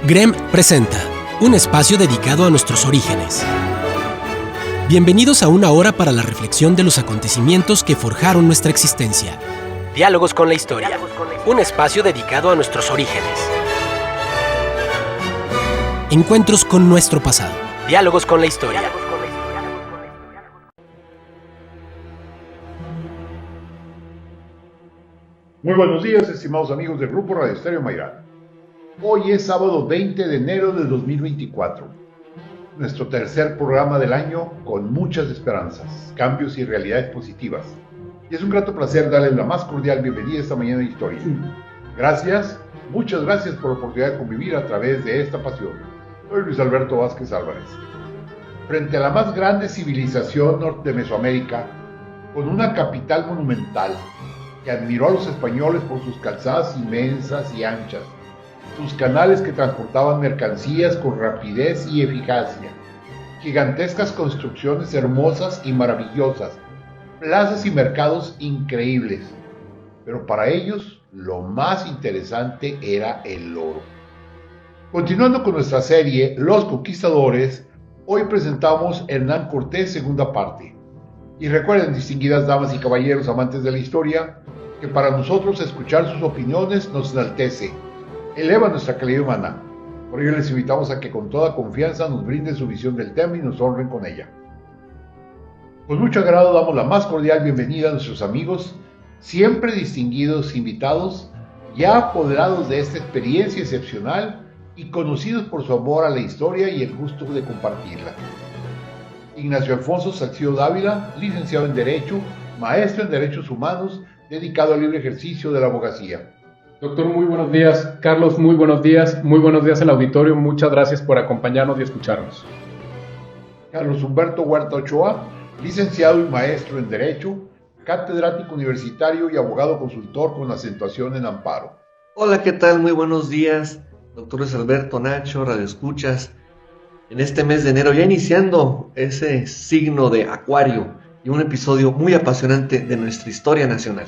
GREM presenta un espacio dedicado a nuestros orígenes. Bienvenidos a una hora para la reflexión de los acontecimientos que forjaron nuestra existencia. Diálogos con la historia. Un espacio dedicado a nuestros orígenes. Encuentros con nuestro pasado. Diálogos con la historia. Muy buenos días, estimados amigos del Grupo Radio Estéreo Mayral. Hoy es sábado 20 de enero de 2024. Nuestro tercer programa del año con muchas esperanzas, cambios y realidades positivas. Y es un grato placer darles la más cordial bienvenida esta mañana de historia. Gracias, muchas gracias por la oportunidad de convivir a través de esta pasión. Soy Luis Alberto Vázquez Álvarez. Frente a la más grande civilización norte de Mesoamérica, con una capital monumental que admiró a los españoles por sus calzadas inmensas y anchas, sus canales que transportaban mercancías con rapidez y eficacia, gigantescas construcciones hermosas y maravillosas, plazas y mercados increíbles. Pero para ellos lo más interesante era el oro. Continuando con nuestra serie Los Conquistadores, hoy presentamos Hernán Cortés, segunda parte. Y recuerden, distinguidas damas y caballeros amantes de la historia, que para nosotros escuchar sus opiniones nos enaltece, eleva nuestra calidad humana. Por ello les invitamos a que con toda confianza nos brinden su visión del tema y nos honren con ella. Con mucho agrado damos la más cordial bienvenida a nuestros amigos, siempre distinguidos invitados, ya apoderados de esta experiencia excepcional y conocidos por su amor a la historia y el gusto de compartirla. Ignacio Alfonso Salcido Dávila, licenciado en Derecho, maestro en Derechos Humanos, dedicado al libre ejercicio de la abogacía. Doctor, muy buenos días. Carlos, muy buenos días al auditorio. Muchas gracias por acompañarnos y escucharnos. Carlos Humberto Huerta Ochoa, licenciado y maestro en Derecho, catedrático universitario y abogado consultor con acentuación en amparo. Hola, ¿qué tal? Muy buenos días, doctores Alberto, Nacho, radioescuchas. En este mes de enero, ya iniciando ese signo de Acuario y un episodio muy apasionante de nuestra historia nacional.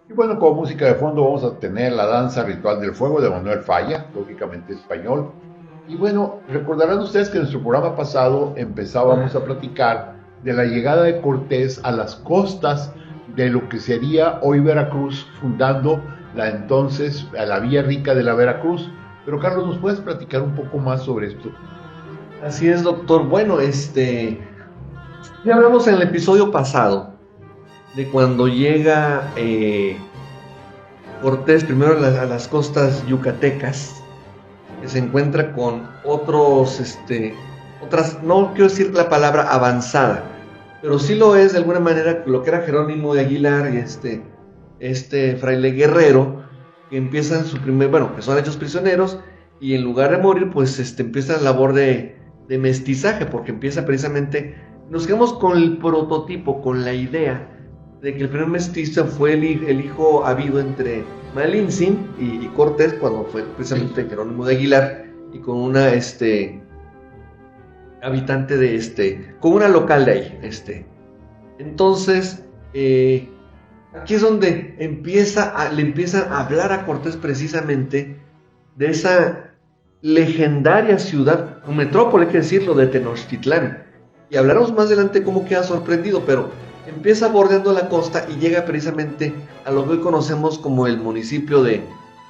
Y bueno, como música de fondo vamos a tener la danza ritual del fuego de Manuel Falla, lógicamente español. Y bueno, recordarán ustedes que en nuestro programa pasado empezábamos a platicar de la llegada de Cortés a las costas de lo que sería hoy Veracruz, fundando la Villa Rica de la Veracruz. Pero Carlos, ¿nos puedes platicar un poco más sobre esto? Así es, doctor. Bueno, ya hablamos en el episodio pasado de cuando llega Cortés primero a las costas yucatecas, que se encuentra con otras, no quiero decir la palabra avanzada, pero sí lo es de alguna manera lo que era Jerónimo de Aguilar y este fraile guerrero, que empiezan que son hechos prisioneros, y en lugar de morir, pues empieza la labor de mestizaje, porque empieza precisamente, nos quedamos con el prototipo, con la idea de que el primer mestizo fue el hijo habido entre Malintzin y Cortés, cuando fue precisamente Jerónimo de Aguilar, y con una habitante con una local de ahí. Entonces, aquí es donde le empiezan a hablar a Cortés precisamente de esa legendaria ciudad, un metrópoli, hay que decirlo, de Tenochtitlán. Y hablaremos más adelante cómo queda sorprendido, pero empieza bordeando la costa y llega precisamente a lo que hoy conocemos como el municipio de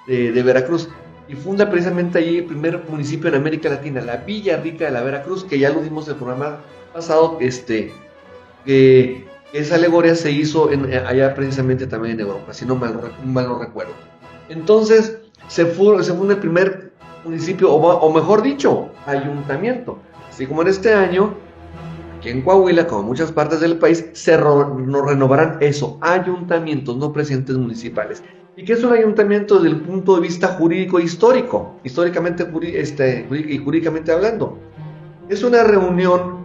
Veracruz, y funda precisamente allí el primer municipio en América Latina, la Villa Rica de la Veracruz, que ya lo dimos en el programa pasado, que esa alegoría se hizo allá precisamente también en Europa, si no mal no recuerdo. Entonces se funda el primer municipio, o mejor dicho, ayuntamiento, así como en este año. Aquí en Coahuila, como en muchas partes del país, nos renovarán ayuntamientos, no presidentes municipales. ¿Y qué es un ayuntamiento desde el punto de vista jurídico e histórico? Históricamente y jurídicamente hablando. Es una reunión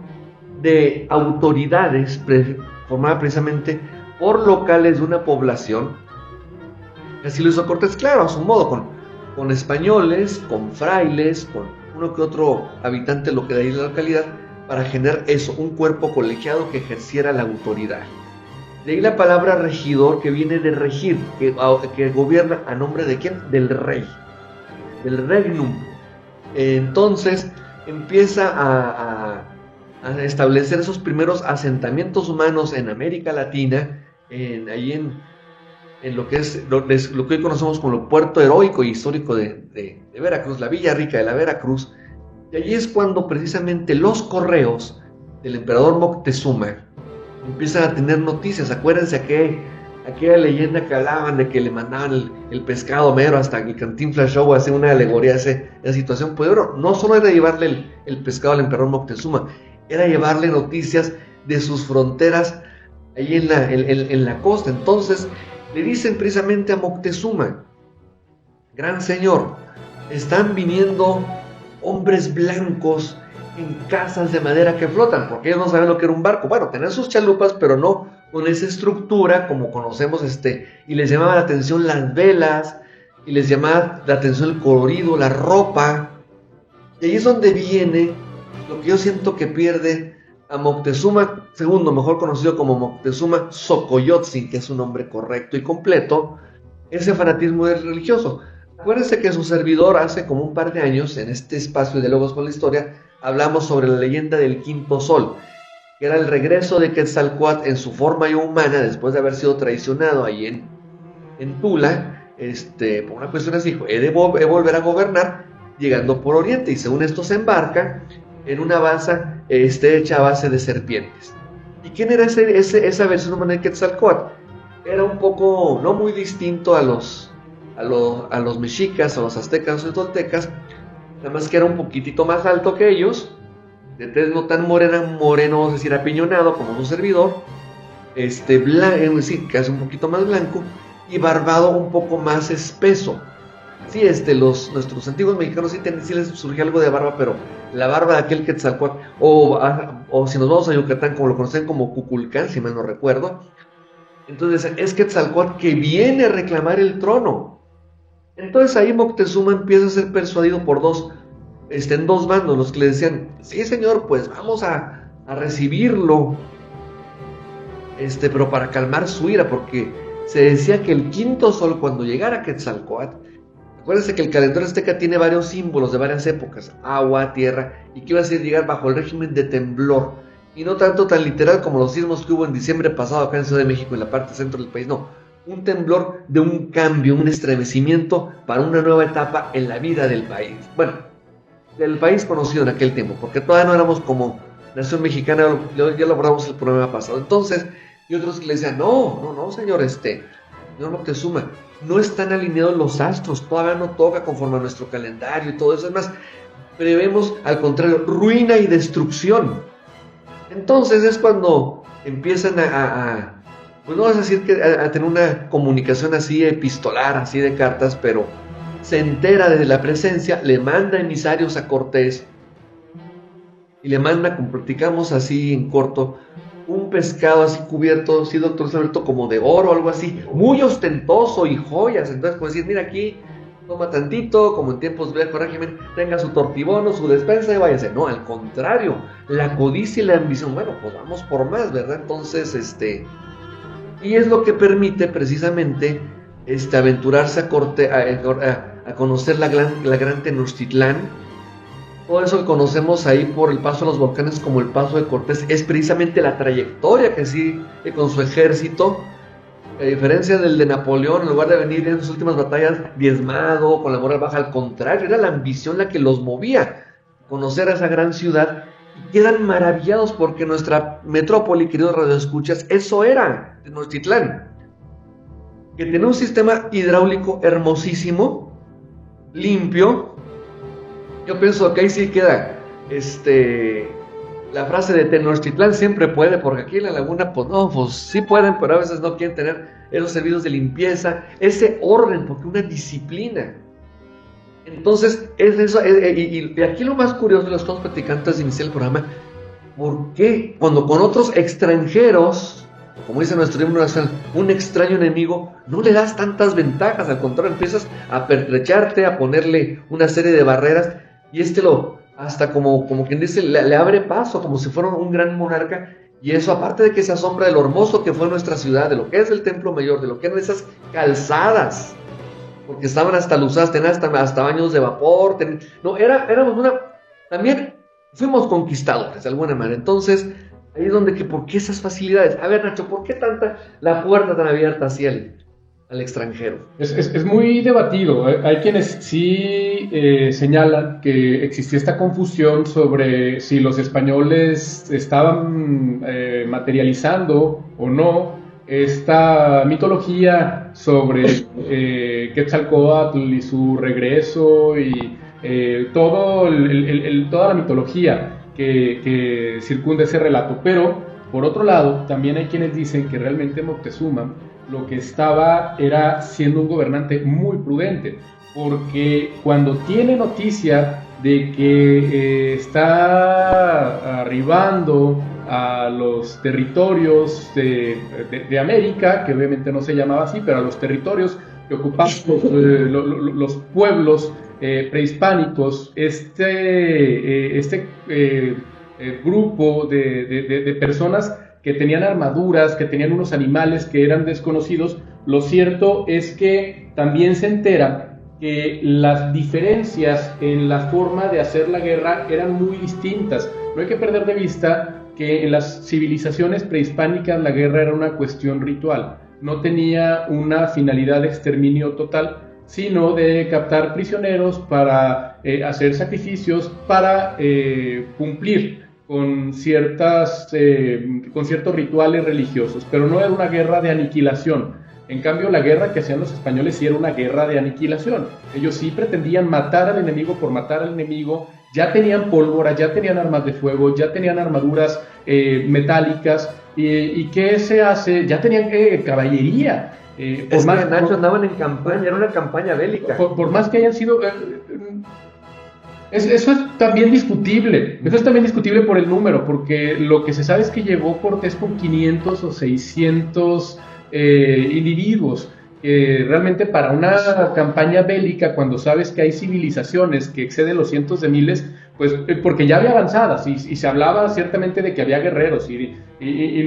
de autoridades formada precisamente por locales de una población. Así lo hizo Cortés, claro, a su modo, con españoles, con frailes, con uno que otro habitante de ahí de la localidad, para generar un cuerpo colegiado que ejerciera la autoridad. De ahí la palabra regidor, que viene de regir, que gobierna a nombre de ¿quién? Del rey, del regnum. Entonces empieza a establecer esos primeros asentamientos humanos en América Latina, ahí en lo que es lo que hoy conocemos como el puerto heroico y histórico de Veracruz, la Villa Rica de la Veracruz. Y allí es cuando precisamente los correos del emperador Moctezuma empiezan a tener noticias. Acuérdense aquella leyenda que hablaban de que le mandaban el pescado mero hasta que Cantinflas Show hacía una alegoría de esa situación. Pues bueno, no solo era llevarle el pescado al emperador Moctezuma, era llevarle noticias de sus fronteras ahí en la costa. Entonces le dicen precisamente a Moctezuma: gran señor, están viniendo hombres blancos en casas de madera que flotan, porque ellos no saben lo que era un barco. Bueno, tenían sus chalupas, pero no con esa estructura como conocemos, y les llamaba la atención las velas, y les llamaba la atención el colorido, la ropa. Y ahí es donde viene lo que yo siento que pierde a Moctezuma II, mejor conocido como Moctezuma Xocoyotzin, que es un nombre correcto y completo, ese fanatismo religioso. Acuérdense que su servidor hace como un par de años, en este espacio de Diálogos con la Historia, hablamos sobre la leyenda del quinto sol, que era el regreso de Quetzalcóatl en su forma ya humana, después de haber sido traicionado ahí en Tula, por una cuestión así, he de volver a gobernar, llegando por Oriente, y según esto se embarca en una balsa hecha a base de serpientes. ¿Y quién era esa versión humana de Quetzalcóatl? Era un poco, no muy distinto a los mexicas, a los aztecas o toltecas, nada más que era un poquitito más alto que ellos, de tez no tan moreno, vamos a decir apiñonado como su servidor, sí, casi un poquito más blanco, y barbado un poco más espeso. Sí, nuestros antiguos mexicanos sí les surgió algo de barba, pero la barba de aquel Quetzalcóatl, o si nos vamos a Yucatán, como lo conocen como Cuculcán, si mal no recuerdo, entonces es Quetzalcóatl que viene a reclamar el trono. Entonces ahí Moctezuma empieza a ser persuadido por en dos bandos, los que le decían: sí señor, pues vamos a recibirlo, pero para calmar su ira, porque se decía que el quinto sol, cuando llegara a Quetzalcóatl, acuérdense que el calendario azteca tiene varios símbolos de varias épocas, agua, tierra, y que iba a ser llegar bajo el régimen de temblor, y no tanto tan literal como los sismos que hubo en diciembre pasado acá en Ciudad de México, en la parte centro del país, no, un temblor de un cambio, un estremecimiento para una nueva etapa en la vida del país. Bueno, del país conocido en aquel tiempo, porque todavía no éramos como nación mexicana, ya lo abordamos el programa pasado. Entonces, y otros que le decían: no, señor, señor Moctezuma, no están alineados los astros, todavía no toca conforme a nuestro calendario y todo eso. Es más, prevemos al contrario ruina y destrucción. Entonces es cuando empiezan pues no vas a decir que a tener una comunicación así epistolar, así de cartas, pero se entera de la presencia, le manda emisarios a Cortés y le manda, como platicamos así en corto, un pescado así cubierto, sí, doctor Alberto, como de oro o algo así, muy ostentoso, y joyas. Entonces, como decir: mira, aquí toma tantito, como en tiempos del régimen, tenga su tortibono, su despensa y váyase. No, al contrario, la codicia y la ambición, bueno, pues vamos por más, ¿verdad? Entonces, y es lo que permite precisamente aventurarse a conocer la gran Tenochtitlán. Todo eso que conocemos ahí por el paso a los volcanes como el paso de Cortés es precisamente la trayectoria que sigue con su ejército, a diferencia del de Napoleón. En lugar de venir en sus últimas batallas diezmado, con la moral baja, al contrario, era la ambición la que los movía, conocer a esa gran ciudad. Y quedan maravillados porque nuestra metrópoli, queridos radioescuchas, eso era Tenochtitlán, que tenía un sistema hidráulico hermosísimo, limpio. Yo pienso que ahí sí queda la frase de Tenochtitlán siempre puede, porque aquí en la laguna pues no, pues sí pueden, pero a veces no quieren tener esos servicios de limpieza, ese orden, porque una disciplina. Entonces es eso, y aquí lo más curioso, lo estamos platicando antes de iniciar el programa: ¿por qué cuando con otros extranjeros, como dice nuestro himno nacional, un extraño enemigo, no le das tantas ventajas? Al contrario, empiezas a pertrecharte, a ponerle una serie de barreras, y hasta como quien dice, le abre paso, como si fuera un gran monarca. Y eso, aparte de que se asombra de lo hermoso que fue nuestra ciudad, de lo que es el Templo Mayor, de lo que eran esas calzadas porque estaban hasta luzadas, tenían hasta baños de vapor, también fuimos conquistadores de alguna manera. Entonces, ahí es donde, ¿por qué esas facilidades? A ver, Nacho, ¿por qué la puerta tan abierta hacia al extranjero? Es muy debatido. Hay quienes sí señalan que existía esta confusión sobre si los españoles estaban materializando o no esta mitología sobre Quetzalcóatl y su regreso y toda la mitología que circunda ese relato. Pero, por otro lado, también hay quienes dicen que realmente Moctezuma lo que estaba era siendo un gobernante muy prudente, porque cuando tiene noticia de que está arribando a los territorios de América, que obviamente no se llamaba así, pero a los territorios que ocupaban los pueblos prehispánicos, este grupo de personas que tenían armaduras, que tenían unos animales que eran desconocidos, lo cierto es que también se entera que las diferencias en la forma de hacer la guerra eran muy distintas. No hay que perder de vista que en las civilizaciones prehispánicas la guerra era una cuestión ritual, no tenía una finalidad de exterminio total, sino de captar prisioneros para hacer sacrificios, para cumplir con ciertos rituales religiosos, pero no era una guerra de aniquilación. En cambio, la guerra que hacían los españoles sí era una guerra de aniquilación. Ellos sí pretendían matar al enemigo por matar al enemigo, ya tenían pólvora, ya tenían armas de fuego, ya tenían armaduras metálicas, y ¿qué se hace? Ya tenían caballería. Nacho, andaban en campaña, era una campaña bélica. Por más que hayan sido... Eso es también discutible. Eso es también discutible por el número, porque lo que se sabe es que llegó Cortés con 500 o 600 individuos. Realmente para una campaña bélica, cuando sabes que hay civilizaciones que exceden los cientos de miles, pues porque ya había avanzadas y se hablaba ciertamente de que había guerreros y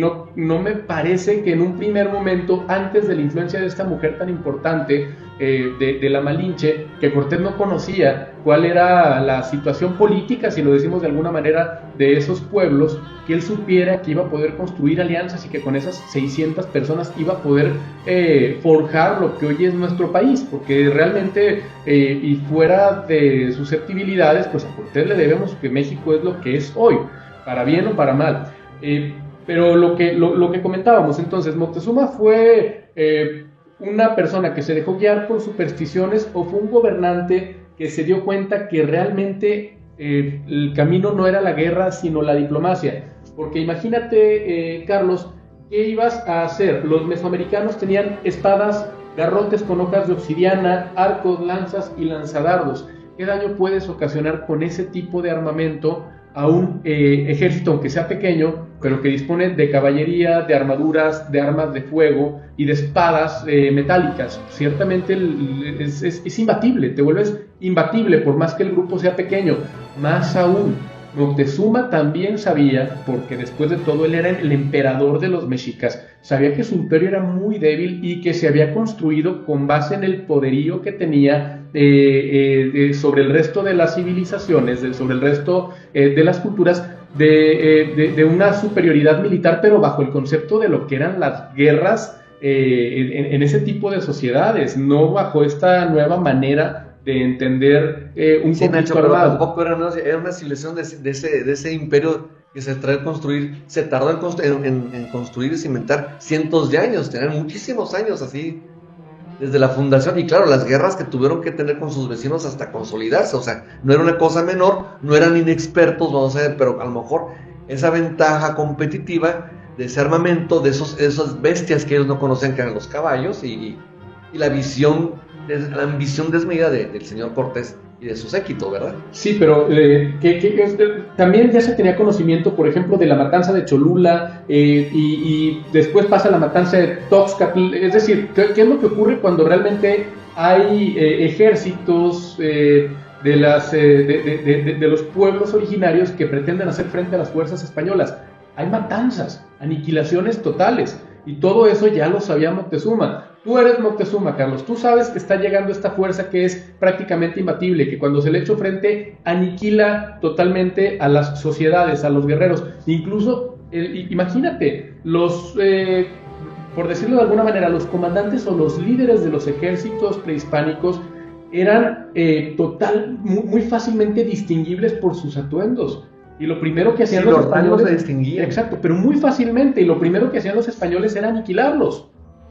no me parece que en un primer momento, antes de la influencia de esta mujer tan importante de la Malinche, que Cortés no conocía cuál era la situación política, si lo decimos de alguna manera, de esos pueblos, que él supiera que iba a poder construir alianzas y que con esas 600 personas iba a poder forjar lo que hoy es nuestro país, porque realmente y fuera de susceptibilidades, pues a Cortés le debemos que México es lo que es hoy, para bien o para mal. Pero lo que comentábamos entonces, Moctezuma fue una persona que se dejó guiar por supersticiones, o fue un gobernante que se dio cuenta que realmente el camino no era la guerra sino la diplomacia. Porque imagínate, Carlos, ¿qué ibas a hacer? Los mesoamericanos tenían espadas, garrotes con hojas de obsidiana, arcos, lanzas y lanzadardos. ¿Qué daño puedes ocasionar con ese tipo de armamento a un ejército, aunque sea pequeño, pero que dispone de caballería, de armaduras, de armas de fuego y de espadas metálicas? Ciertamente es imbatible, te vuelves imbatible por más que el grupo sea pequeño. Más aún, Moctezuma también sabía, porque después de todo él era el emperador de los mexicas, sabía que su imperio era muy débil y que se había construido con base en el poderío que tenía sobre el resto de las civilizaciones, sobre el resto de las culturas, de una superioridad militar, pero bajo el concepto de lo que eran las guerras en ese tipo de sociedades, no bajo esta nueva manera de entender un conflicto armado. Tampoco era una civilización de ese imperio que se tardó en construir y cimentar cientos de años, tenían muchísimos años así, desde la fundación, y claro, las guerras que tuvieron que tener con sus vecinos hasta consolidarse, o sea, no era una cosa menor, no eran inexpertos, vamos a ver, pero a lo mejor esa ventaja competitiva de ese armamento, de esas bestias que ellos no conocían, que eran los caballos, y la ambición desmedida del señor Cortés y de su séquito, ¿verdad? Sí, pero también ya se tenía conocimiento, por ejemplo, de la matanza de Cholula, y después pasa la matanza de Toxcatl. Es decir, ¿qué es lo que ocurre cuando realmente hay ejércitos de los pueblos originarios que pretenden hacer frente a las fuerzas españolas? Hay matanzas, aniquilaciones totales. Y todo eso ya lo sabía Moctezuma. Tú eres Moctezuma, Carlos. Tú sabes que está llegando esta fuerza que es prácticamente imbatible, que cuando se le echa frente aniquila totalmente a las sociedades, a los guerreros. Incluso, imagínate, por decirlo de alguna manera, los comandantes o los líderes de los ejércitos prehispánicos eran muy fácilmente distinguibles por sus atuendos. Y lo primero que hacían los españoles... se distinguían. Exacto, pero muy fácilmente. Y lo primero que hacían los españoles era aniquilarlos.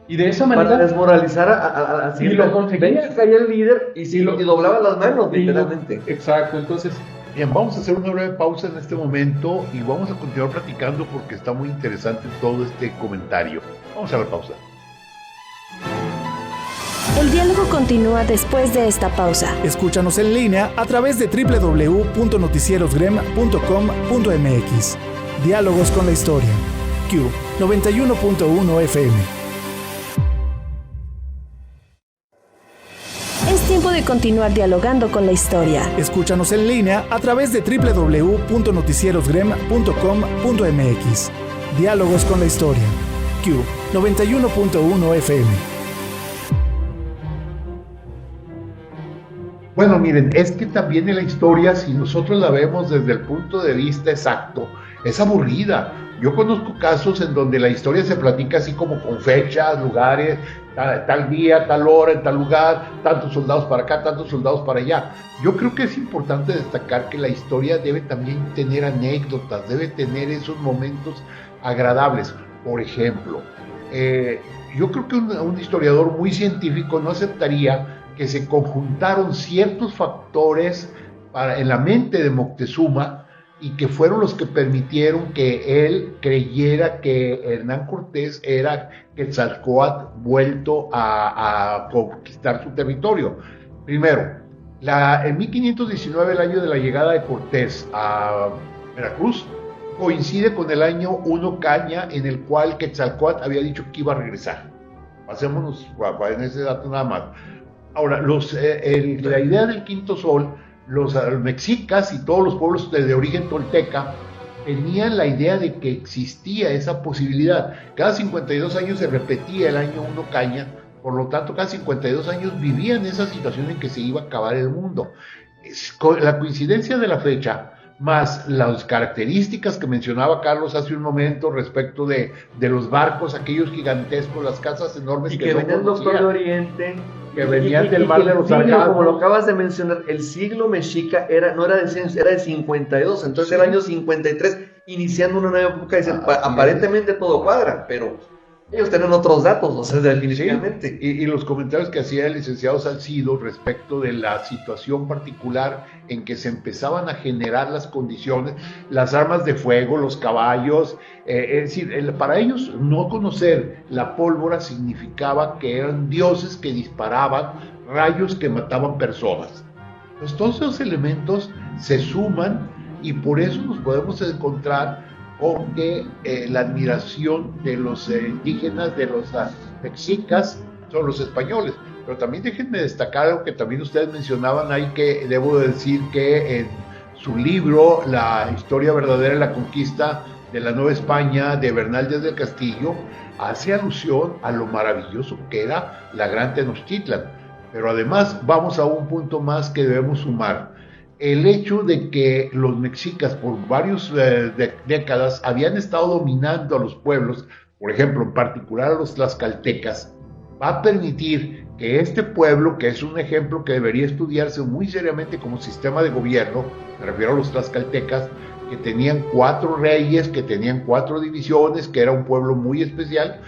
Y de esa manera... Para desmoralizar a y lo conseguían. Ven que caía el líder y doblaban las manos, literalmente. Exacto, entonces... Bien, vamos a hacer una breve pausa en este momento y vamos a continuar platicando porque está muy interesante todo este comentario. Vamos a la pausa. El diálogo continúa después de esta pausa. Escúchanos en línea a través de www.noticierosgrem.com.mx. Diálogos con la historia. Q 91.1 FM. Es tiempo de continuar dialogando con la historia. Escúchanos en línea a través de www.noticierosgrem.com.mx. Diálogos con la historia. Q 91.1 FM. Bueno, miren, es que también en la historia, si nosotros la vemos desde el punto de vista exacto, es aburrida. Yo conozco casos en donde la historia se platica así como con fechas, lugares, tal día, tal hora, en tal lugar, tantos soldados para acá, tantos soldados para allá. Yo creo que es importante destacar que la historia debe también tener anécdotas, debe tener esos momentos agradables. Por ejemplo, yo creo que un historiador muy científico no aceptaría que se conjuntaron ciertos factores en la mente de Moctezuma y que fueron los que permitieron que él creyera que Hernán Cortés era Quetzalcóatl vuelto a conquistar su territorio. Primero, en 1519, el año de la llegada de Cortés a Veracruz, coincide con el año 1 Caña, en el cual Quetzalcóatl había dicho que iba a regresar. Pasémonos en ese dato nada más. Ahora, la idea del quinto sol, los mexicas y todos los pueblos de origen tolteca tenían la idea de que existía esa posibilidad. Cada 52 años se repetía el año 1 Caña, por lo tanto, cada 52 años vivían esa situación en que se iba a acabar el mundo. La coincidencia de la fecha, más las características que mencionaba Carlos hace un momento respecto de los barcos, aquellos gigantescos, las casas enormes y que venían del Doctor de Oriente, que venían del mar de los Sargazos. Como lo acabas de mencionar, el siglo mexica no era de 100, era de 52, entonces el año 53, iniciando una nueva época, aparentemente todo cuadra, pero ellos tienen otros datos, o sea, definitivamente. Sí. Y los comentarios que hacía el licenciado Salcido respecto de la situación particular en que se empezaban a generar las condiciones, las armas de fuego, los caballos, es decir, para ellos no conocer la pólvora significaba que eran dioses que disparaban rayos que mataban personas. Entonces, todos esos elementos se suman y por eso nos podemos encontrar con que la admiración de los indígenas, de los mexicas, son los españoles. Pero también déjenme destacar algo que también ustedes mencionaban ahí, que debo decir que en su libro La historia verdadera de la conquista de la Nueva España, de Bernal Díaz del Castillo, hace alusión a lo maravilloso que era la Gran Tenochtitlan. Pero además vamos a un punto más que debemos sumar. El hecho de que los mexicas por varias décadas habían estado dominando a los pueblos, por ejemplo, en particular a los tlaxcaltecas, va a permitir que este pueblo, que es un ejemplo que debería estudiarse muy seriamente como sistema de gobierno, me refiero a los tlaxcaltecas, que tenían 4 reyes, que tenían 4 divisiones, que era un pueblo muy especial,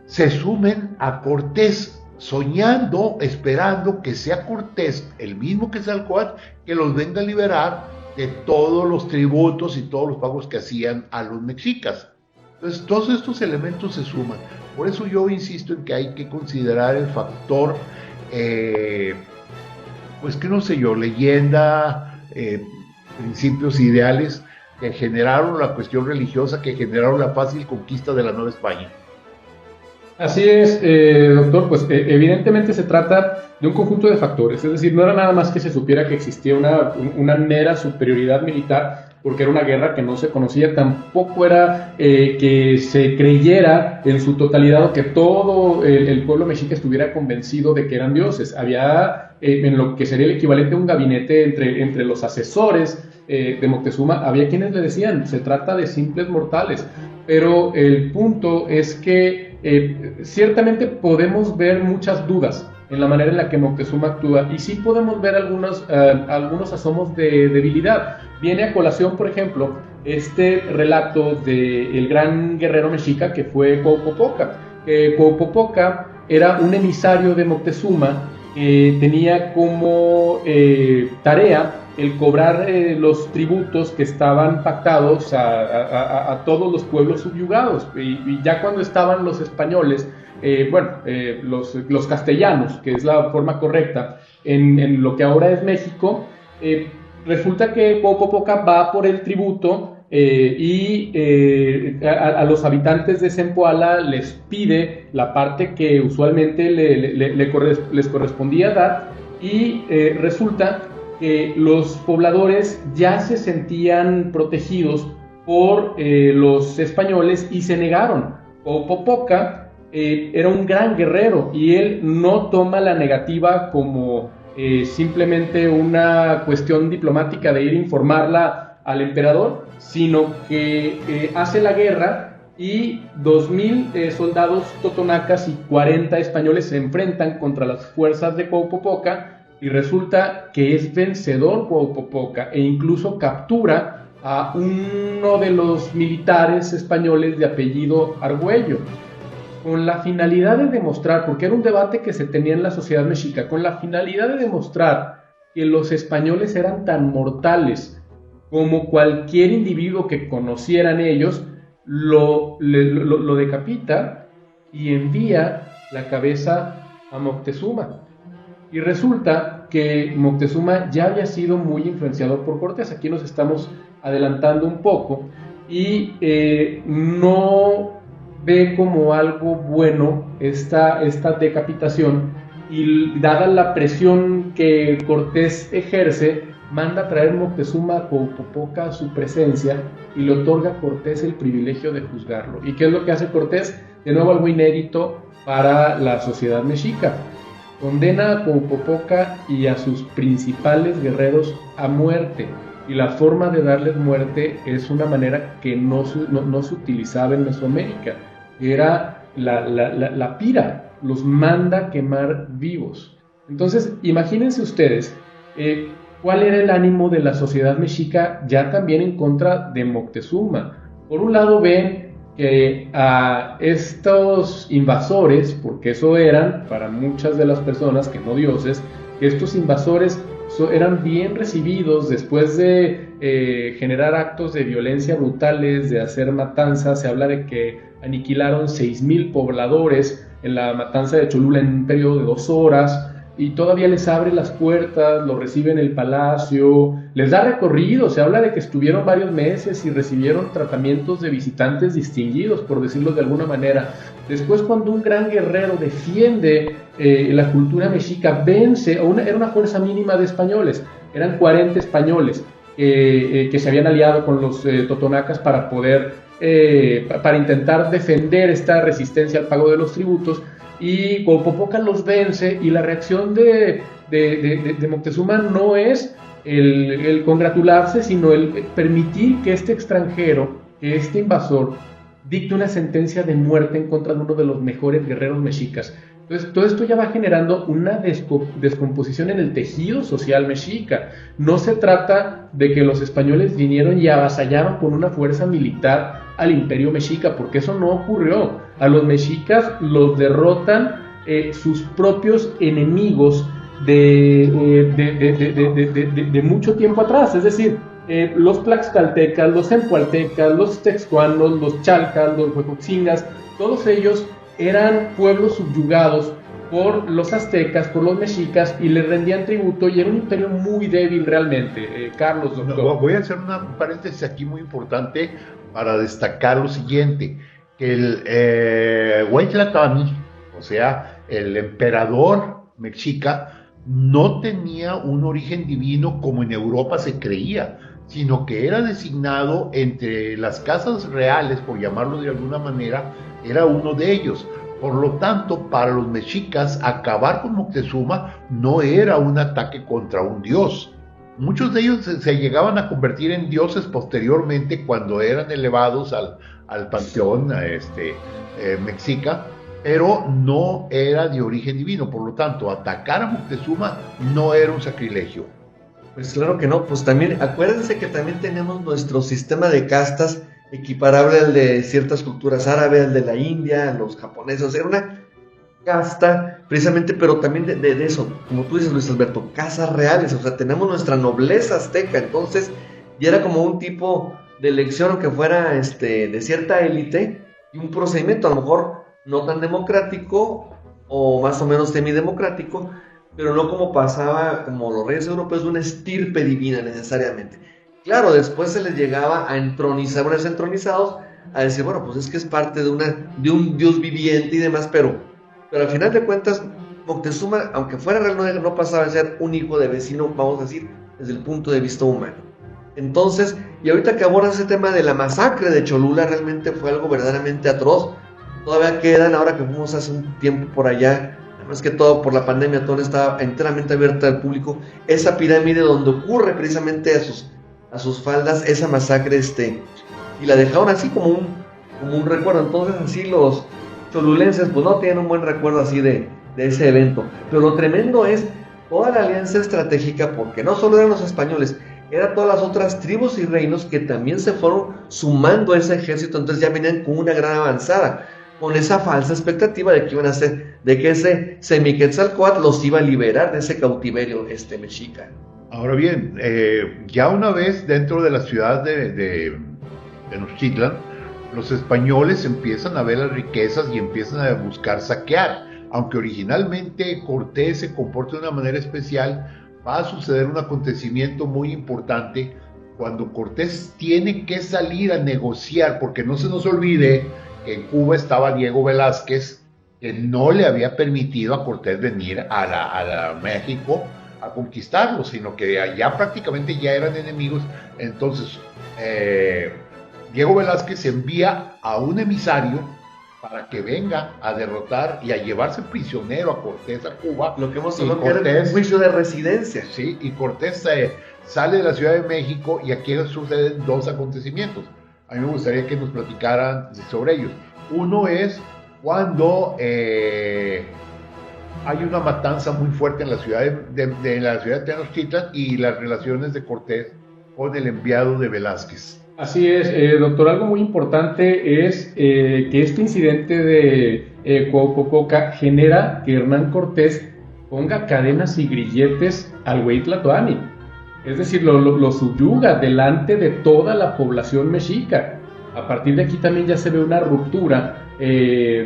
se sumen a Cortés, soñando, esperando que sea Cortés, el mismo Quetzalcóatl, que los venga a liberar de todos los tributos y todos los pagos que hacían a los mexicas. Entonces, todos estos elementos se suman. Por eso yo insisto en que hay que considerar el factor, pues que no sé yo, leyenda, principios ideales que generaron la cuestión religiosa, que generaron la fácil conquista de la Nueva España. Así es, doctor, pues evidentemente se trata de un conjunto de factores, es decir, no era nada más que se supiera que existía una mera superioridad militar, porque era una guerra que no se conocía, tampoco era que se creyera en su totalidad o que todo el pueblo mexica estuviera convencido de que eran dioses. Había en lo que sería el equivalente a un gabinete entre los asesores de Moctezuma, había quienes le decían, se trata de simples mortales, pero el punto es que ciertamente podemos ver muchas dudas en la manera en la que Moctezuma actúa, y sí podemos ver algunos asomos de debilidad. Viene a colación, por ejemplo, este relato del gran guerrero mexica que fue Cuauhpopoca. Cuauhpopoca era un emisario de Moctezuma, tenía como tarea el cobrar los tributos que estaban pactados a todos los pueblos subyugados, y ya cuando estaban los españoles, los castellanos, que es la forma correcta, en lo que ahora es México, resulta que Cuauhpopoca va por el tributo a los habitantes de Zempoala les pide la parte que usualmente les correspondía dar, y resulta que los pobladores ya se sentían protegidos por los españoles y se negaron. Cuauhpopoca era un gran guerrero y él no toma la negativa como simplemente una cuestión diplomática de ir a informarla al emperador, sino que hace la guerra, y 2,000 soldados totonacas y 40 españoles se enfrentan contra las fuerzas de Cuauhpopoca, y resulta que es vencedor Cuauhpopoca e incluso captura a uno de los militares españoles de apellido Argüello, con la finalidad de demostrar, porque era un debate que se tenía en la sociedad mexica, con la finalidad de demostrar que los españoles eran tan mortales como cualquier individuo que conocieran ellos, lo decapita y envía la cabeza a Moctezuma. Y resulta que Moctezuma ya había sido muy influenciado por Cortés. Aquí nos estamos adelantando un poco, y no ve como algo bueno esta decapitación, y dada la presión que Cortés ejerce, manda a traer Moctezuma a Cuauhpopoca a su presencia y le otorga a Cortés el privilegio de juzgarlo. ¿Y qué es lo que hace Cortés? De nuevo algo inédito para la sociedad mexica. Condena a Cuauhpopoca y a sus principales guerreros a muerte, y la forma de darles muerte es una manera que no se utilizaba en Mesoamérica, que era la pira, los manda quemar vivos. Entonces, imagínense ustedes cuál era el ánimo de la sociedad mexica ya también en contra de Moctezuma. Por un lado ven que a estos invasores, porque eso eran para muchas de las personas que no dioses, que estos invasores eran bien recibidos después de generar actos de violencia brutales, de hacer matanzas. Se habla de que aniquilaron 6,000 pobladores en la matanza de Cholula en un periodo de 2 horas, y todavía les abre las puertas, los recibe en el palacio, les da recorrido. Se habla de que estuvieron varios meses y recibieron tratamientos de visitantes distinguidos, por decirlo de alguna manera. Después, cuando un gran guerrero defiende la cultura mexica, vence, era una fuerza mínima de españoles, eran 40 españoles que se habían aliado con los totonacas para para intentar defender esta resistencia al pago de los tributos, y Cuauhpopoca los vence, y la reacción de Moctezuma no es el congratularse, sino el permitir que este extranjero, que este invasor, dicte una sentencia de muerte en contra de uno de los mejores guerreros mexicas. Entonces, todo esto ya va generando una descomposición en el tejido social mexica. No se trata de que los españoles vinieron y avasallaron con una fuerza militar al imperio mexica, porque eso no ocurrió. A los mexicas los derrotan sus propios enemigos de mucho tiempo atrás, es decir, los tlaxcaltecas, los zempoaltecas, los texcoanos, los chalcas, los huejotzingas, todos ellos eran pueblos subyugados por los aztecas, por los mexicas, y les rendían tributo, y era un imperio muy débil realmente. Carlos, doctor. No, voy a hacer un paréntesis aquí muy importante para destacar lo siguiente, que el Huaytlahtami, o sea, el emperador mexica, no tenía un origen divino como en Europa se creía, sino que era designado entre las casas reales, por llamarlo de alguna manera, era uno de ellos. Por lo tanto, para los mexicas, acabar con Moctezuma no era un ataque contra un dios. Muchos de ellos se llegaban a convertir en dioses posteriormente cuando eran elevados al panteón mexica, pero no era de origen divino. Por lo tanto, atacar a Moctezuma no era un sacrilegio. Pues claro que no, pues también, acuérdense que también tenemos nuestro sistema de castas equiparable al de ciertas culturas árabes, al de la India, los japoneses, era una casta precisamente, pero también de eso, como tú dices, Luis Alberto, casas reales, o sea, tenemos nuestra nobleza azteca, entonces, y era como un tipo de elección, aunque fuera de cierta élite, y un procedimiento a lo mejor no tan democrático, o más o menos semidemocrático, pero no como pasaba como los reyes europeos de una estirpe divina necesariamente. Claro, después se les llegaba a entronizar, una vez entronizados, a decir, bueno, pues es que es parte de un dios viviente y demás, pero al final de cuentas, Moctezuma, aunque fuera real, no pasaba a ser un hijo de vecino, vamos a decir, desde el punto de vista humano. Entonces, y ahorita que abordas ese tema de la masacre de Cholula, realmente fue algo verdaderamente atroz. Todavía quedan, ahora que fuimos hace un tiempo por allá, más que todo por la pandemia, todo estaba enteramente abierta al público, esa pirámide donde ocurre precisamente a sus faldas esa masacre, y la dejaron así como un recuerdo. Entonces así los cholulenses pues no tienen un buen recuerdo así de ese evento, pero lo tremendo es toda la alianza estratégica, porque no solo eran los españoles, eran todas las otras tribus y reinos que también se fueron sumando a ese ejército. Entonces ya venían con una gran avanzada, con esa falsa expectativa de que iban a hacer, de que ese Semiquetzalcóatl los iba a liberar de ese cautiverio mexica. Ahora bien, ya una vez dentro de la ciudad de Tenochtitlan, los españoles empiezan a ver las riquezas y empiezan a buscar saquear. Aunque originalmente Cortés se comporta de una manera especial, va a suceder un acontecimiento muy importante cuando Cortés tiene que salir a negociar, porque no se nos olvide que en Cuba estaba Diego Velázquez, que no le había permitido a Cortés venir a México a conquistarlo, sino que allá prácticamente ya eran enemigos. Entonces Diego Velázquez envía a un emisario para que venga a derrotar y a llevarse prisionero a Cortés a Cuba. Lo que hemos hablado que era un juicio de residencia. Sí, y Cortés sale de la Ciudad de México, y aquí suceden dos acontecimientos. A mí me gustaría que nos platicaran sobre ellos. Uno es cuando hay una matanza muy fuerte en la ciudad de la ciudad de Tenochtitlan, y las relaciones de Cortés con el enviado de Velázquez. Así es, doctor, algo muy importante es que este incidente de Cuauhcococa genera que Hernán Cortés ponga cadenas y grilletes al güey Tlatoani. Es decir, lo subyuga delante de toda la población mexica. A partir de aquí también ya se ve una ruptura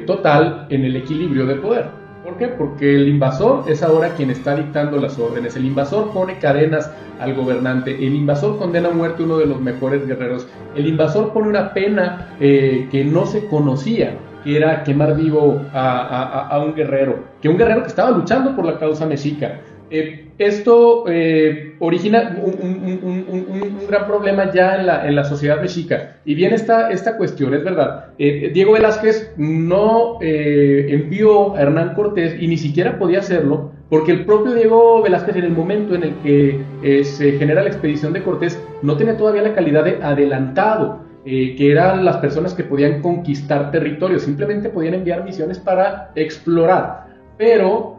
total en el equilibrio de poder. ¿Por qué? Porque el invasor es ahora quien está dictando las órdenes. El invasor pone cadenas al gobernante. El invasor condena a muerte a uno de los mejores guerreros. El invasor pone una pena que no se conocía, que era quemar vivo a un guerrero. Que un guerrero que estaba luchando por la causa mexica. Esto origina un gran problema ya en la sociedad mexica. Y bien esta cuestión, es verdad. Diego Velázquez no envió a Hernán Cortés, y ni siquiera podía hacerlo, porque el propio Diego Velázquez, en el momento en el que se genera la expedición de Cortés, no tenía todavía la calidad de adelantado, que eran las personas que podían conquistar territorios. Simplemente podían enviar misiones para explorar. Pero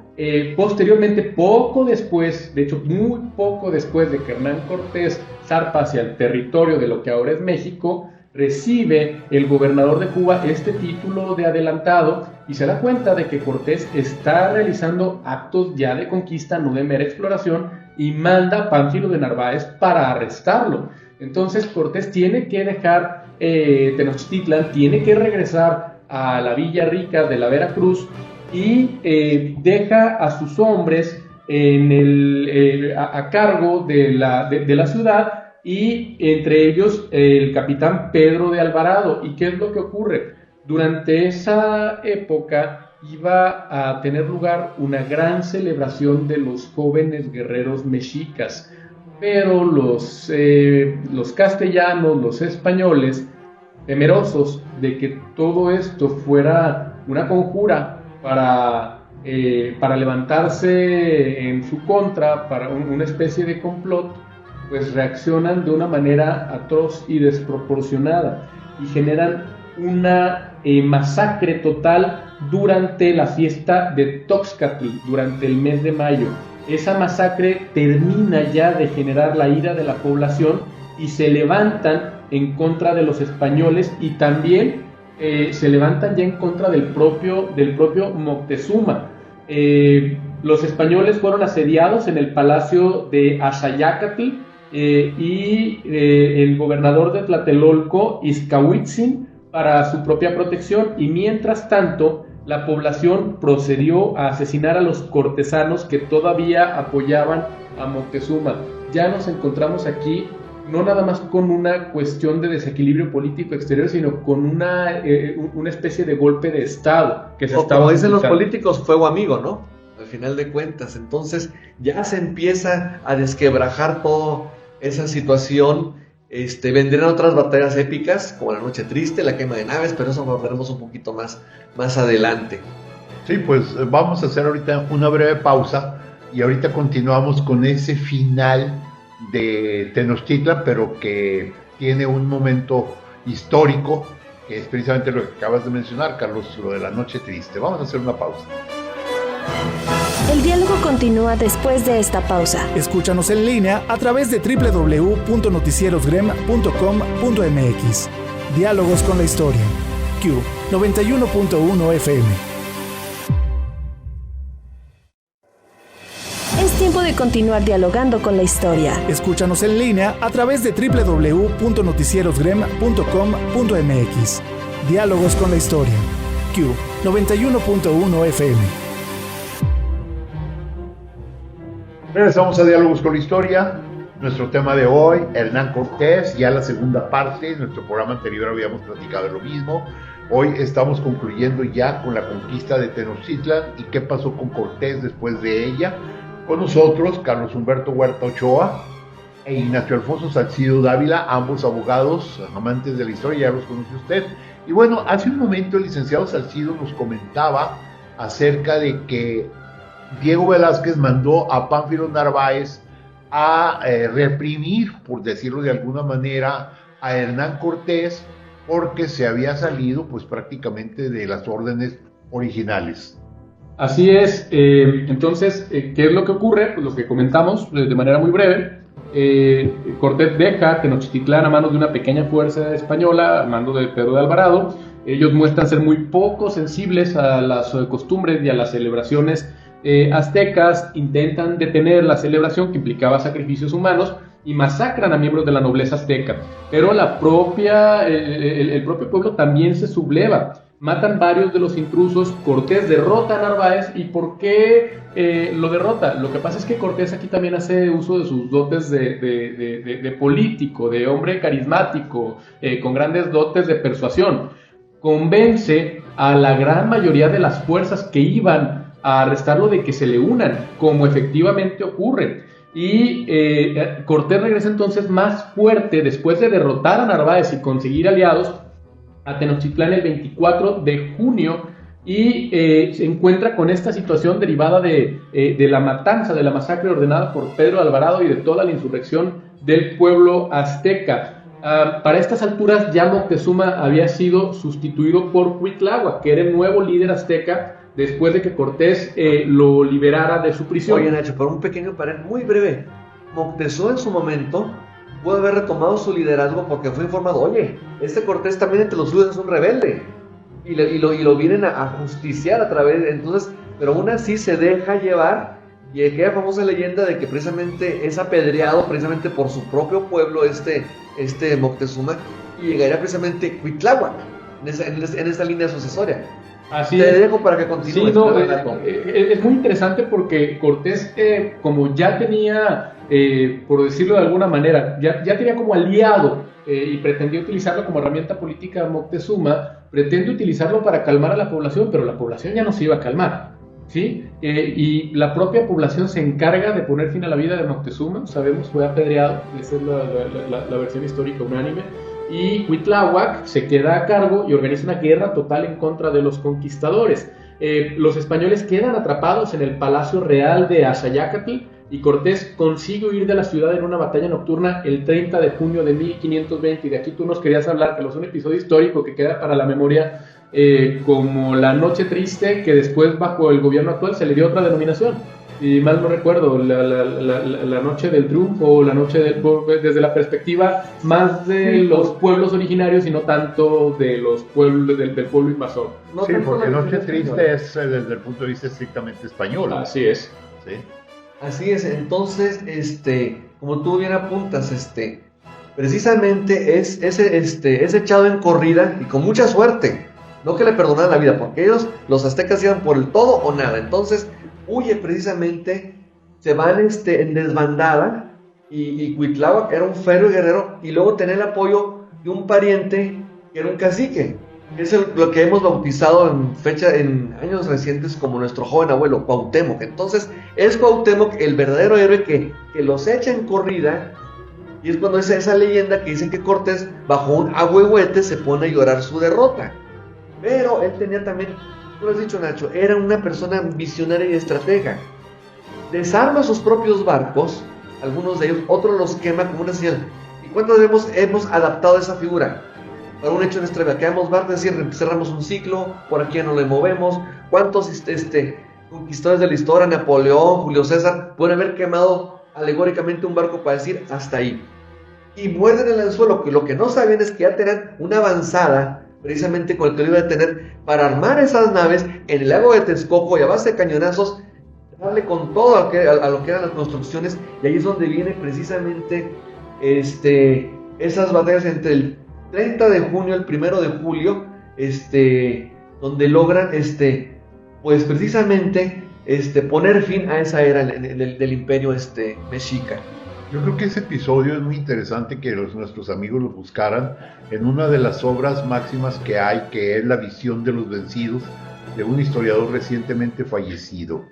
posteriormente, poco después, de hecho muy poco después de que Hernán Cortés zarpa hacia el territorio de lo que ahora es México, recibe el gobernador de Cuba este título de adelantado y se da cuenta de que Cortés está realizando actos ya de conquista, no de mera exploración, y manda a Pánfilo de Narváez para arrestarlo. Entonces Cortés tiene que dejar Tenochtitlan, tiene que regresar a la Villa Rica de la Veracruz, y deja a sus hombres a cargo de la ciudad, y entre ellos el capitán Pedro de Alvarado. ¿Y qué es lo que ocurre? Durante esa época iba a tener lugar una gran celebración de los jóvenes guerreros mexicas. pero los castellanos, los españoles, temerosos de que todo esto fuera una conjura para levantarse en su contra, para una especie de complot, pues reaccionan de una manera atroz y desproporcionada y generan una masacre total durante la fiesta de Toxcatl, durante el mes de mayo. Esa masacre termina ya de generar la ira de la población y se levantan en contra de los españoles y también se levantan ya en contra del propio Moctezuma. Los españoles fueron asediados en el palacio de Axayácatl y el gobernador de Tlatelolco, Izcahuitzin, para su propia protección, y mientras tanto la población procedió a asesinar a los cortesanos que todavía apoyaban a Moctezuma. Ya nos encontramos aquí no nada más con una cuestión de desequilibrio político exterior, sino con una especie de golpe de Estado que se estaba, como dicen los políticos, fuego amigo, ¿no? Al final de cuentas, entonces ya se empieza a desquebrajar toda esa situación. Vendrán otras batallas épicas, como la Noche Triste, la quema de naves, pero eso lo veremos un poquito más adelante. Sí, pues vamos a hacer ahorita una breve pausa y ahorita continuamos con ese final de Tenochtitlan, pero que tiene un momento histórico, que es precisamente lo que acabas de mencionar, Carlos, lo de la Noche Triste. Vamos a hacer una pausa. El diálogo continúa después de esta pausa. Escúchanos en línea a través de www.noticieriosgrem.com.mx. Diálogos con la historia. Q 91.1 FM. Es tiempo de continuar dialogando con la historia. Escúchanos en línea a través de www.noticieriosgrem.com.mx. Diálogos con la historia. Q 91.1 FM. Regresamos a Diálogos con la Historia. Nuestro tema de hoy, Hernán Cortés, ya la segunda parte. En nuestro programa anterior habíamos platicado de lo mismo. Hoy estamos concluyendo ya con la conquista de Tenochtitlan y qué pasó con Cortés después de ella. Con nosotros, Carlos Humberto Huerta Ochoa e Ignacio Alfonso Salcido Dávila, ambos abogados, amantes de la historia, ya los conoce usted. Y bueno, hace un momento el licenciado Salcido nos comentaba acerca de que Diego Velázquez mandó a Pánfilo Narváez a reprimir, por decirlo de alguna manera, a Hernán Cortés porque se había salido pues prácticamente de las órdenes originales. Así es. Entonces, ¿qué es lo que ocurre? Pues lo que comentamos de manera muy breve. Cortés deja Tenochtitlán a manos de una pequeña fuerza española, a mando de Pedro de Alvarado. Ellos muestran ser muy poco sensibles a las costumbres y a las celebraciones aztecas, intentan detener la celebración que implicaba sacrificios humanos y masacran a miembros de la nobleza azteca, pero el propio pueblo también se subleva, matan varios de los intrusos. Cortés derrota a Narváez. ¿Y por qué lo derrota? Lo que pasa es que Cortés aquí también hace uso de sus dotes de político, de hombre carismático, con grandes dotes de persuasión. Convence a la gran mayoría de las fuerzas que iban a arrestarlo de que se le unan, como efectivamente ocurre. Y Cortés regresa entonces más fuerte después de derrotar a Narváez y conseguir aliados a Tenochtitlán el 24 de junio y se encuentra con esta situación derivada de la matanza, de la masacre ordenada por Pedro Alvarado y de toda la insurrección del pueblo azteca. Para estas alturas ya Moctezuma había sido sustituido por Cuitláhuac, que era el nuevo líder azteca después de que Cortés lo liberara de su prisión. Oye, Nacho, por un pequeño paréntesis muy breve, Moctezuma en su momento pudo haber retomado su liderazgo porque fue informado, oye, este Cortés también entre los suyos es un rebelde, y lo vienen a justiciar a través de, entonces, pero aún así se deja llevar, y aquella famosa leyenda de que precisamente es apedreado precisamente por su propio pueblo este Moctezuma, y llegaría precisamente Cuitláhuac en esa línea sucesoria. Así te dejo para que continúes. Sí, no, es muy interesante porque Cortés, como ya tenía, por decirlo de alguna manera, ya tenía como aliado y pretendía utilizarlo como herramienta política Moctezuma, pretende utilizarlo para calmar a la población, pero la población ya no se iba a calmar. ¿sí? Y la propia población se encarga de poner fin a la vida de Moctezuma, sabemos, fue apedreado, esa es la versión histórica unánime, y Cuitláhuac se queda a cargo y organiza una guerra total en contra de los conquistadores. Los españoles quedan atrapados en el Palacio Real de Axayácatl y Cortés consigue huir de la ciudad en una batalla nocturna el 30 de junio de 1520, y de aquí tú nos querías hablar, que es un episodio histórico que queda para la memoria como la Noche Triste, que después bajo el gobierno actual se le dio otra denominación, y mal no recuerdo, la Noche del Triunfo, la Noche desde la perspectiva más de los pueblos originarios y no tanto de los pueblos del pueblo invasor. No, sí, porque Noche Triste es desde el punto de vista estrictamente español. Así es. Sí. Así es, entonces, como tú bien apuntas, precisamente es echado en corrida y con mucha suerte, no que le perdonaran la vida, porque ellos, los aztecas, iban por el todo o nada, entonces huye precisamente, se van en desbandada, y Cuitláhuac era un férreo guerrero, y luego tenía el apoyo de un pariente que era un cacique, que es lo que hemos bautizado en años recientes como nuestro joven abuelo, Cuauhtémoc. Entonces es Cuauhtémoc el verdadero héroe que los echa en corrida, y es cuando esa leyenda que dicen que Cortés bajo un ahuehuete se pone a llorar su derrota. Pero él tenía también, tú lo has dicho, Nacho, era una persona visionaria y estratega. Desarma sus propios barcos, algunos de ellos, otros los quema como una señal. ¿Y cuántas veces hemos adaptado esa figura? Para un hecho en nuestra vida, quedamos barcos, es decir, cerramos un ciclo, por aquí ya no le movemos. ¿Cuántos conquistadores de la historia, Napoleón, Julio César, pueden haber quemado alegóricamente un barco para decir hasta ahí? Y muerden en el anzuelo, que lo que no sabían es que ya tenían una avanzada, precisamente con el que lo iba a tener, para armar esas naves en el lago de Texcoco y a base de cañonazos, darle con todo a lo que eran las construcciones, y ahí es donde viene precisamente esas batallas entre el 30 de junio, el 1 de julio, donde logran, pues precisamente, poner fin a esa era del imperio mexica. Yo creo que ese episodio es muy interesante que nuestros amigos lo buscaran en una de las obras máximas que hay, que es La visión de los vencidos, de un historiador recientemente fallecido.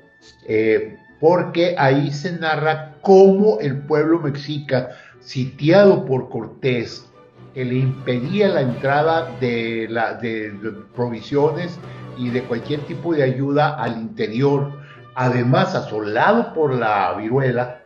Porque ahí se narra cómo el pueblo mexica, sitiado por Cortés, que le impedía la entrada de provisiones y de cualquier tipo de ayuda al interior, además asolado por la viruela,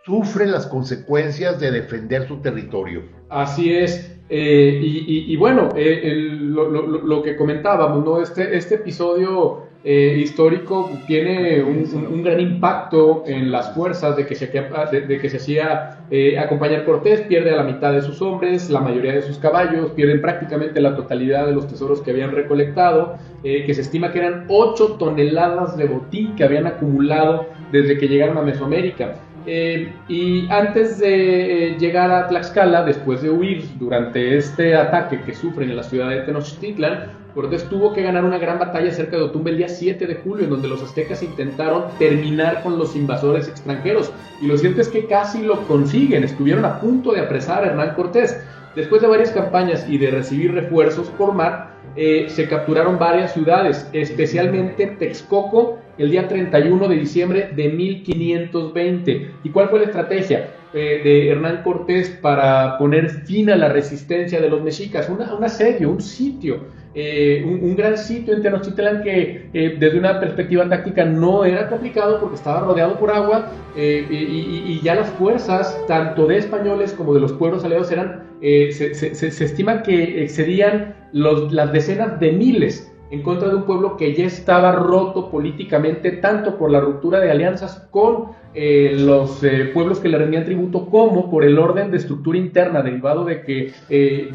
sufre las consecuencias de defender su territorio. Así es, y bueno, lo que comentábamos, ¿no? Este episodio histórico tiene un gran impacto en las fuerzas de que se hacía acompañar Cortés. Pierde a la mitad de sus hombres, la mayoría de sus caballos, pierden prácticamente la totalidad de los tesoros que habían recolectado, que se estima que eran 8 toneladas de botín que habían acumulado desde que llegaron a Mesoamérica. Y antes de llegar a Tlaxcala, después de huir durante este ataque que sufren en la ciudad de Tenochtitlan, Cortés tuvo que ganar una gran batalla cerca de Otumba el día 7 de julio, en donde los aztecas intentaron terminar con los invasores extranjeros, y lo cierto es que casi lo consiguen. Estuvieron a punto de apresar a Hernán Cortés. Después de varias campañas y de recibir refuerzos por mar, se capturaron varias ciudades, especialmente Texcoco, el día 31 de diciembre de 1520. ¿Y cuál fue la estrategia de Hernán Cortés para poner fin a la resistencia de los mexicas? Un asedio, un sitio. Un gran sitio en Tenochtitlán que desde una perspectiva táctica no era complicado porque estaba rodeado por agua, y ya las fuerzas tanto de españoles como de los pueblos aliados se estima que excedían las decenas de miles en contra de un pueblo que ya estaba roto políticamente, tanto por la ruptura de alianzas con los pueblos que le rendían tributo, como por el orden de estructura interna derivado de que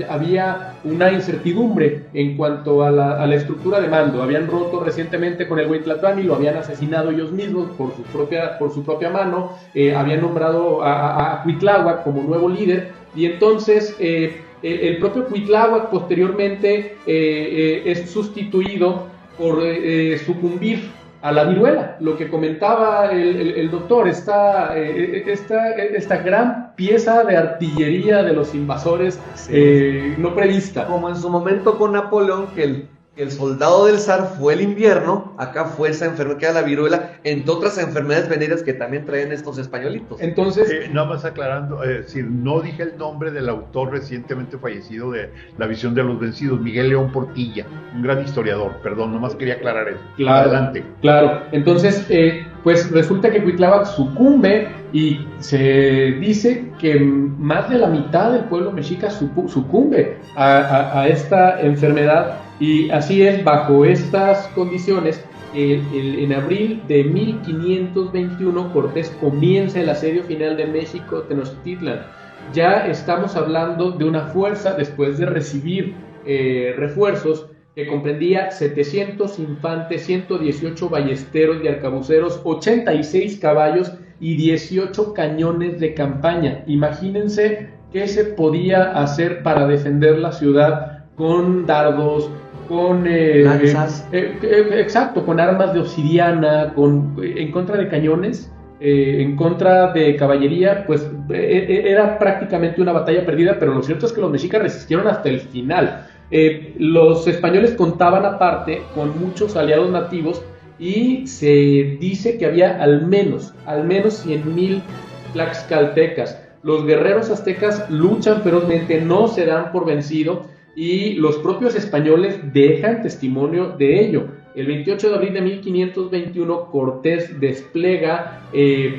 había una incertidumbre en cuanto a la estructura de mando. Habían roto recientemente con el Huitlatlán y lo habían asesinado ellos mismos por su propia mano. Habían nombrado a Cuitláhuac como nuevo líder, y entonces el propio Cuitláhuac posteriormente es sustituido por sucumbir a la viruela. Lo que comentaba el doctor, esta gran pieza de artillería de los invasores, no prevista. Como en su momento con Napoleón, que El soldado del zar fue el invierno, acá fue esa enfermedad que era la viruela, entre otras enfermedades venéreas que también traen estos españolitos. Entonces, nada más aclarando, no dije el nombre del autor recientemente fallecido de La visión de los vencidos, Miguel León Portilla, un gran historiador, perdón, nomás quería aclarar eso. Claro, adelante. Claro, entonces, pues resulta que Cuitláhuac sucumbe y se dice que más de la mitad del pueblo mexica sucumbe a esta enfermedad. Y así es, bajo estas condiciones, en abril de 1521 Cortés comienza el asedio final de México, Tenochtitlan. Ya estamos hablando de una fuerza, después de recibir refuerzos, que comprendía 700 infantes, 118 ballesteros y arcabuceros, 86 caballos y 18 cañones de campaña. Imagínense qué se podía hacer para defender la ciudad con dardos, con lanzas, exacto, con armas de obsidiana, en contra de cañones, en contra de caballería. Pues era prácticamente una batalla perdida, pero lo cierto es que los mexicas resistieron hasta el final. Los españoles contaban aparte con muchos aliados nativos y se dice que había al menos 100,000 tlaxcaltecas. Los guerreros aztecas luchan ferozmente, no se dan por vencido, y los propios españoles dejan testimonio de ello. El 28 de abril de 1521 Cortés despliega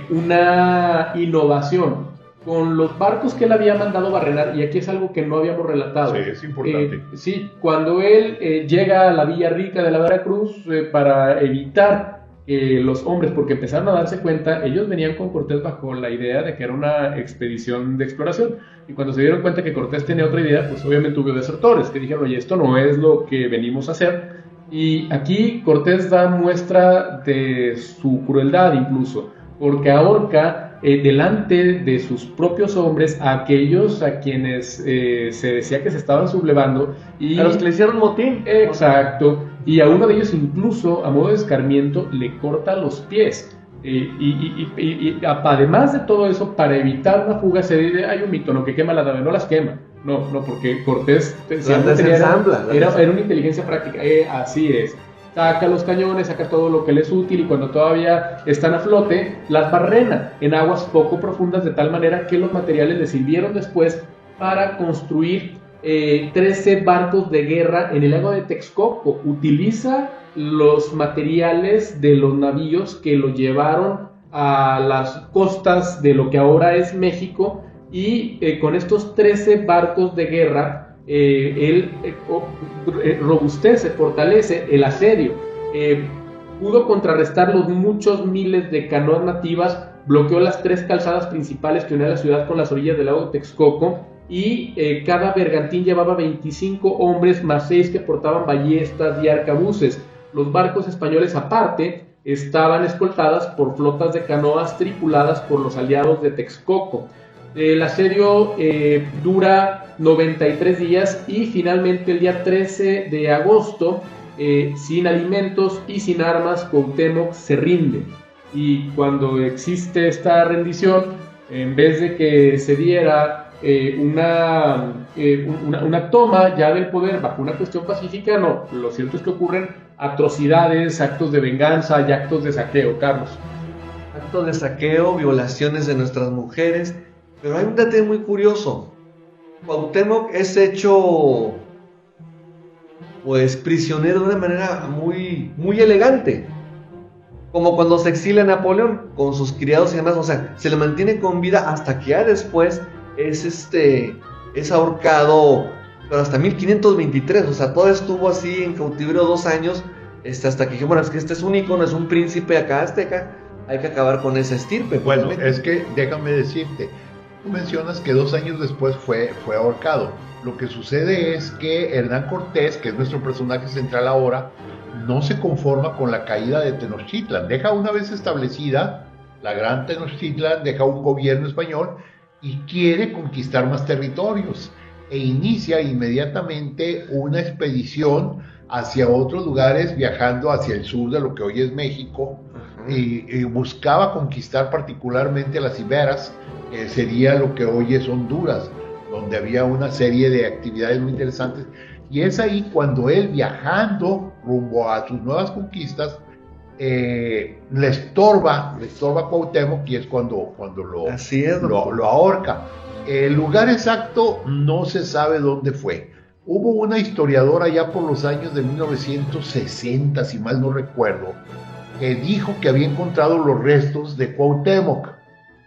una innovación con los barcos que él había mandado barrenar, y aquí es algo que no habíamos relatado. Sí, es importante. Sí, cuando él llega a la Villa Rica de la Veracruz para evitar los hombres, porque empezaron a darse cuenta, ellos venían con Cortés bajo la idea de que era una expedición de exploración, y cuando se dieron cuenta que Cortés tenía otra idea, pues obviamente hubo desertores que dijeron, oye, esto no es lo que venimos a hacer. Y aquí Cortés da muestra de su crueldad incluso, porque ahorca delante de sus propios hombres a aquellos a quienes se decía que se estaban sublevando, y a los que le hicieron motín. Exacto, y a uno de ellos incluso, a modo de escarmiento, le corta los pies. Y además de todo eso, para evitar una fuga, hay un mito, ¿no? Que quema las naves, no las quema. No, porque Cortés era una inteligencia práctica. Así es. Saca los cañones, saca todo lo que le es útil, y cuando todavía están a flote, las barrena en aguas poco profundas, de tal manera que los materiales le sirvieron después para construir 13 barcos de guerra en el lago de Texcoco. Utiliza los materiales de los navíos que lo llevaron a las costas de lo que ahora es México, y con estos 13 barcos de guerra él robustece, fortalece el asedio. Pudo contrarrestar los muchos miles de canoas nativas, bloqueó las 3 calzadas principales que unían la ciudad con las orillas del lago de Texcoco, y cada bergantín llevaba 25 hombres más 6 que portaban ballestas y arcabuces. Los barcos españoles aparte estaban escoltadas por flotas de canoas tripuladas por los aliados de Texcoco. El asedio dura 93 días, y finalmente el día 13 de agosto, sin alimentos y sin armas, Cuauhtémoc se rinde. Y cuando existe esta rendición, en vez de que se diera una toma ya del poder bajo una cuestión pacífica, no, lo cierto es que ocurren atrocidades, actos de venganza y actos de saqueo, Carlos. Actos de saqueo, violaciones de nuestras mujeres. Pero hay un detalle muy curioso. Cuauhtémoc es hecho pues prisionero de una manera muy, muy elegante, como cuando se exilia Napoleón con sus criados y demás. O sea, se le mantiene con vida hasta que ya después es ahorcado, pero hasta 1523. O sea, todo estuvo así en cautiverio 2 años, hasta que dije, bueno, es que este es un ícono, es un príncipe acá azteca, hay que acabar con esa estirpe. Bueno, es que déjame decirte, tú mencionas que 2 años después fue ahorcado. Lo que sucede es que Hernán Cortés, que es nuestro personaje central ahora, no se conforma con la caída de Tenochtitlan. Deja, una vez establecida la gran Tenochtitlan, deja un gobierno español y quiere conquistar más territorios, e inicia inmediatamente una expedición hacia otros lugares, viajando hacia el sur de lo que hoy es México, y buscaba conquistar particularmente las Iberas, que sería lo que hoy es Honduras, donde había una serie de actividades muy interesantes Y es ahí cuando él, viajando rumbo a sus nuevas conquistas, le estorba a Cuauhtémoc, y es cuando lo ahorca. El lugar exacto no se sabe dónde fue. Hubo una historiadora ya por los años de 1960, si mal no recuerdo, que dijo que había encontrado los restos de Cuauhtémoc,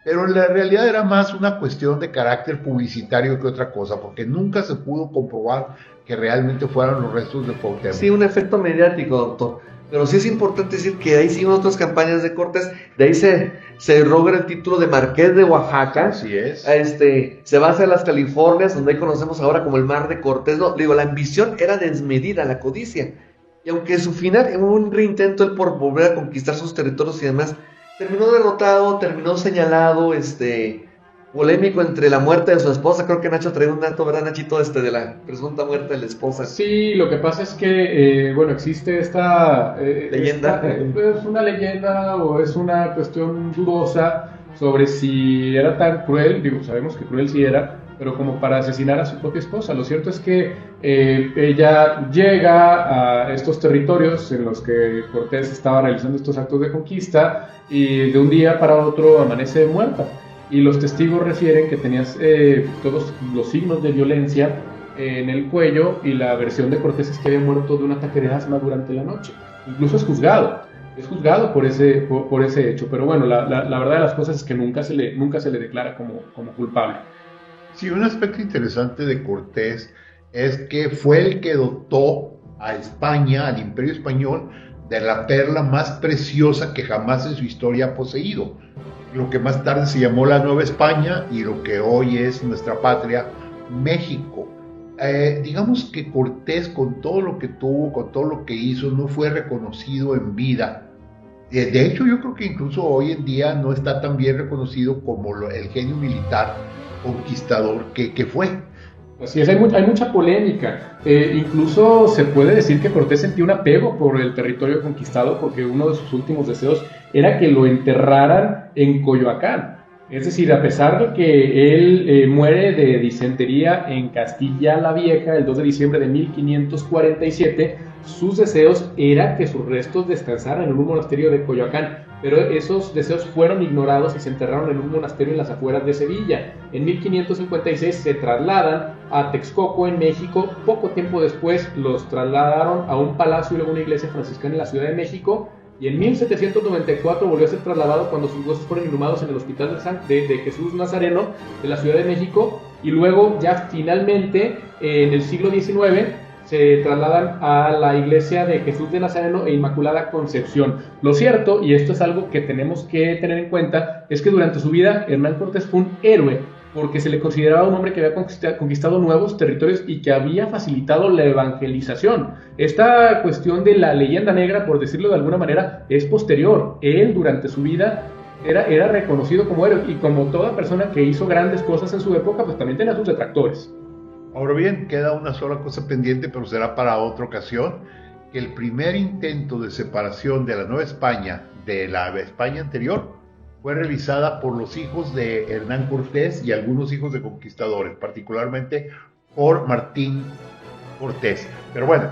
pero en la realidad era más una cuestión de carácter publicitario que otra cosa, porque nunca se pudo comprobar que realmente fueran los restos de Cuauhtémoc. Sí, un efecto mediático, doctor. Pero sí es importante decir que de ahí siguen otras campañas de Cortés. De ahí se logra el título de Marqués de Oaxaca. Así es. Se va hacia las Californias, donde ahí conocemos ahora como el Mar de Cortés. No, digo, la ambición era desmedida, la codicia. Y aunque su final, en un reintento él por volver a conquistar sus territorios y demás, terminó derrotado, terminó señalado, polémico entre la muerte de su esposa. Creo que Nacho trae un dato, ¿verdad, Nachito? De la presunta muerte de la esposa. Sí, lo que pasa es que, existe esta... ¿Leyenda? Es una leyenda o es una cuestión dudosa sobre si era tan cruel. Digo, sabemos que cruel sí era, pero como para asesinar a su propia esposa. Lo cierto es que ella llega a estos territorios en los que Cortés estaba realizando estos actos de conquista, y de un día para otro amanece muerta. Y los testigos refieren que tenías todos los signos de violencia en el cuello, y la versión de Cortés es que había muerto de un ataque de asma durante la noche. Incluso es juzgado por ese hecho, pero bueno, la verdad de las cosas es que nunca se le declara como culpable. Sí, un aspecto interesante de Cortés es que fue el que dotó a España, al Imperio Español, de la perla más preciosa que jamás en su historia ha poseído. Lo que más tarde se llamó la Nueva España y lo que hoy es nuestra patria, México. Digamos que Cortés, con todo lo que tuvo, con todo lo que hizo, no fue reconocido en vida. De hecho, yo creo que incluso hoy en día no está tan bien reconocido como el genio militar conquistador que fue. Así es, hay mucha polémica. Incluso se puede decir que Cortés sentía un apego por el territorio conquistado, porque uno de sus últimos deseos era que lo enterraran en Coyoacán. Es decir, a pesar de que él muere de disentería en Castilla la Vieja el 2 de diciembre de 1547, sus deseos era que sus restos descansaran en un monasterio de Coyoacán, pero esos deseos fueron ignorados y se enterraron en un monasterio en las afueras de Sevilla. En 1556 se trasladan a Texcoco, en México. Poco tiempo después los trasladaron a un palacio y luego una iglesia franciscana en la Ciudad de México. Y en 1794 volvió a ser trasladado cuando sus huesos fueron inhumados en el Hospital de Jesús Nazareno de la Ciudad de México. Y luego ya finalmente en el siglo XIX se trasladan a la iglesia de Jesús de Nazareno e Inmaculada Concepción. Lo cierto, y esto es algo que tenemos que tener en cuenta, es que durante su vida Hernán Cortés fue un héroe, porque se le consideraba un hombre que había conquistado nuevos territorios y que había facilitado la evangelización. Esta cuestión de la leyenda negra, por decirlo de alguna manera, es posterior. Él, durante su vida, era reconocido como héroe, y como toda persona que hizo grandes cosas en su época, pues también tenía sus detractores. Ahora bien, queda una sola cosa pendiente, pero será para otra ocasión, que el primer intento de separación de la Nueva España de la España anterior fue realizada por los hijos de Hernán Cortés y algunos hijos de conquistadores, particularmente por Martín Cortés. Pero bueno,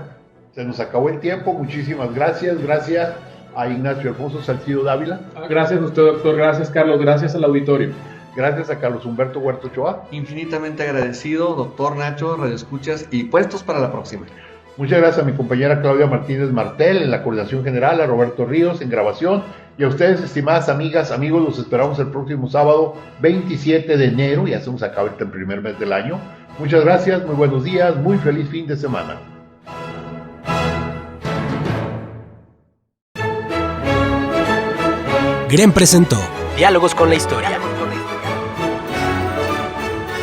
se nos acabó el tiempo. Muchísimas gracias. Gracias a Ignacio Alfonso Salcido Dávila. Gracias a usted, doctor. Gracias, Carlos. Gracias al auditorio. Gracias a Carlos Humberto Huerta Ochoa. Infinitamente agradecido, doctor Nacho, radioescuchas, y puestos para la próxima. Muchas gracias a mi compañera Claudia Martínez Martel en la coordinación general, a Roberto Ríos en grabación, y a ustedes, estimadas amigas, amigos, los esperamos el próximo sábado 27 de enero, ya se nos acaba el primer mes del año. Muchas gracias, muy buenos días, muy feliz fin de semana. GREM presentó Diálogos con la Historia.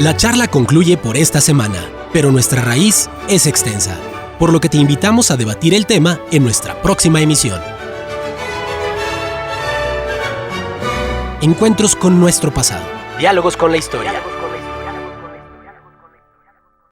La charla concluye por esta semana, pero nuestra raíz es extensa, por lo que te invitamos a debatir el tema en nuestra próxima emisión. Encuentros con nuestro pasado. Diálogos con la Historia.